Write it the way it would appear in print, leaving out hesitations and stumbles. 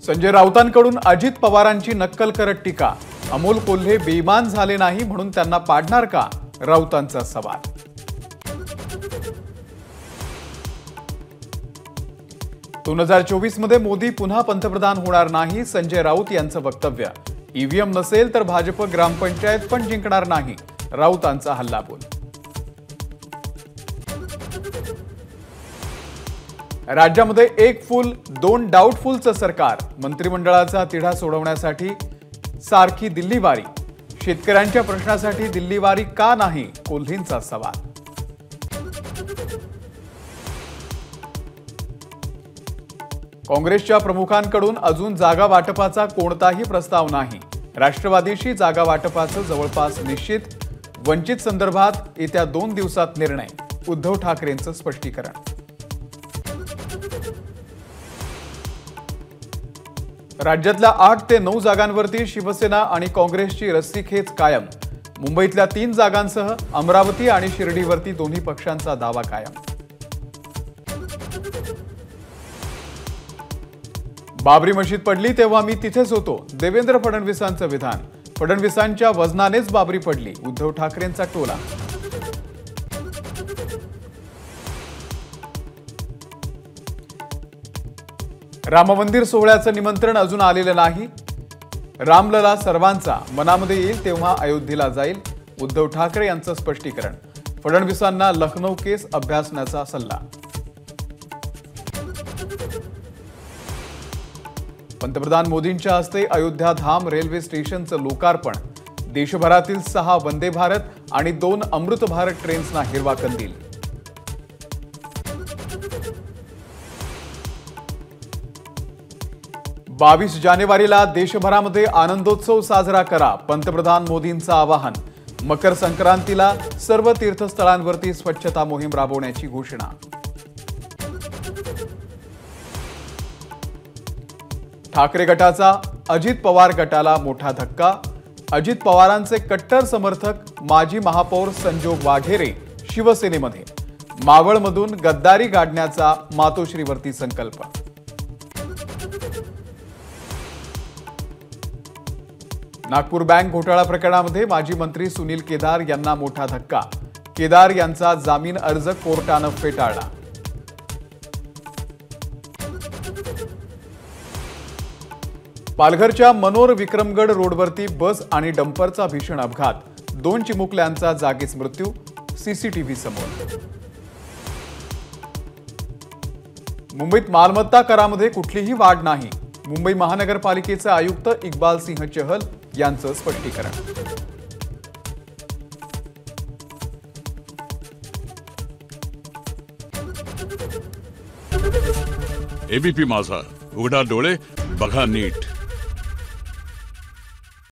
संजय राऊतांकडून अजित पवारांची नक्कल करत टीका। अमोल कोल्हे बेईमान झाले नाही म्हणून त्यांना पाडणार का, राऊतांचा सवाल। 2024 मध्ये मोदी पुन्हा पंतप्रधान होणार नाही, संजय राऊत यांचं वक्तव्य। ईव्हीएम नसेल तर भाजप ग्रामपंचायत पण जिंकणार नाही, राऊतांचा हल्लाबोल। राज्यामध्ये एक फुल दोन डाऊटफुलचं सरकार, मंत्रिमंडळाचा तिढा सोडवण्यासाठी सारखी दिल्लीवारी। शेतकऱ्यांच्या प्रश्नासाठी दिल्लीवारी का नाही, कोल्हेंचा सवाल। काँग्रेसच्या प्रमुखांकडून अजून जागा वाटपाचा कोणताही प्रस्ताव नाही। राष्ट्रवादीशी जागा वाटपाचं जवळपास निश्चित, वंचित संदर्भात येत्या 2 दिवसात निर्णय, उद्धव ठाकरेंचं स्पष्टीकरण। राज्यातल्या 8 ते 9 जागांवरती शिवसेना आणि काँग्रेसची रस्सीखेच कायम। मुंबईतल्या 3 जागांसह अमरावती आणि शिर्डीवरती दोन्ही पक्षांचा दावा कायम। बाबरी मशीद पडली तेव्हा मी तिथेच होतो, देवेंद्र फडणवीसांचं विधान। फडणवीसांच्या वजनानेच बाबरी पडली, उद्धव ठाकरेंचा टोला। राम मंदिर सोहळ्याचं निमंत्रण अजून आलेलं नाही। रामलला सर्वांचा, मनामध्ये येईल तेव्हा अयोध्येला जाईल, उद्धव ठाकरे यांचं स्पष्टीकरण। फडणवीसांना लखनौ केस अभ्यासण्याचा सल्ला। पंतप्रधान मोदींच्या हस्ते अयोध्या धाम रेल्वे स्टेशनचं लोकार्पण। देशभरातील 6 वंदे भारत आणि 2 अमृत भारत ट्रेन्सना हिरवा कंदील। बावीस जानेवारीला देशभरामध्ये आनंदोत्सव साजरा करा, पंतप्रधान मोदींचं आवाहन। मकर संक्रांतीला सर्व तीर्थस्थळांवरती स्वच्छता मोहीम राबवण्याची घोषणा। ठाकरे गटाचा अजित पवार गटाला मोठा धक्का। अजित पवारांचे कट्टर समर्थक माजी महापौर संजोग वाघेरे शिवसेनेमध्ये। मावळमधून गद्दारी गाडण्याचा मातोश्रीवरती संकल्प। नागपूर बँक घोटाळा प्रकरणामध्ये माजी मंत्री सुनील केदार यांना मोठा धक्का। केदार यांचा जामीन अर्ज कोर्टानं फेटाळला। पालघरच्या मनोर विक्रमगड रोडवरती बस आणि डंपरचा भीषण अपघात। 2 चिमुकल्यांचा जागीच मृत्यू, सीसीटीव्ही समोर। मुंबईत मालमत्ता करामध्ये कुठलीही वाढ नाही, मुंबई महानगरपालिकेचे आयुक्त इक्बाल सिंह चहल यांचं स्पष्टीकरण। एबीपी माझा, उघडा डोळे बघा नीट।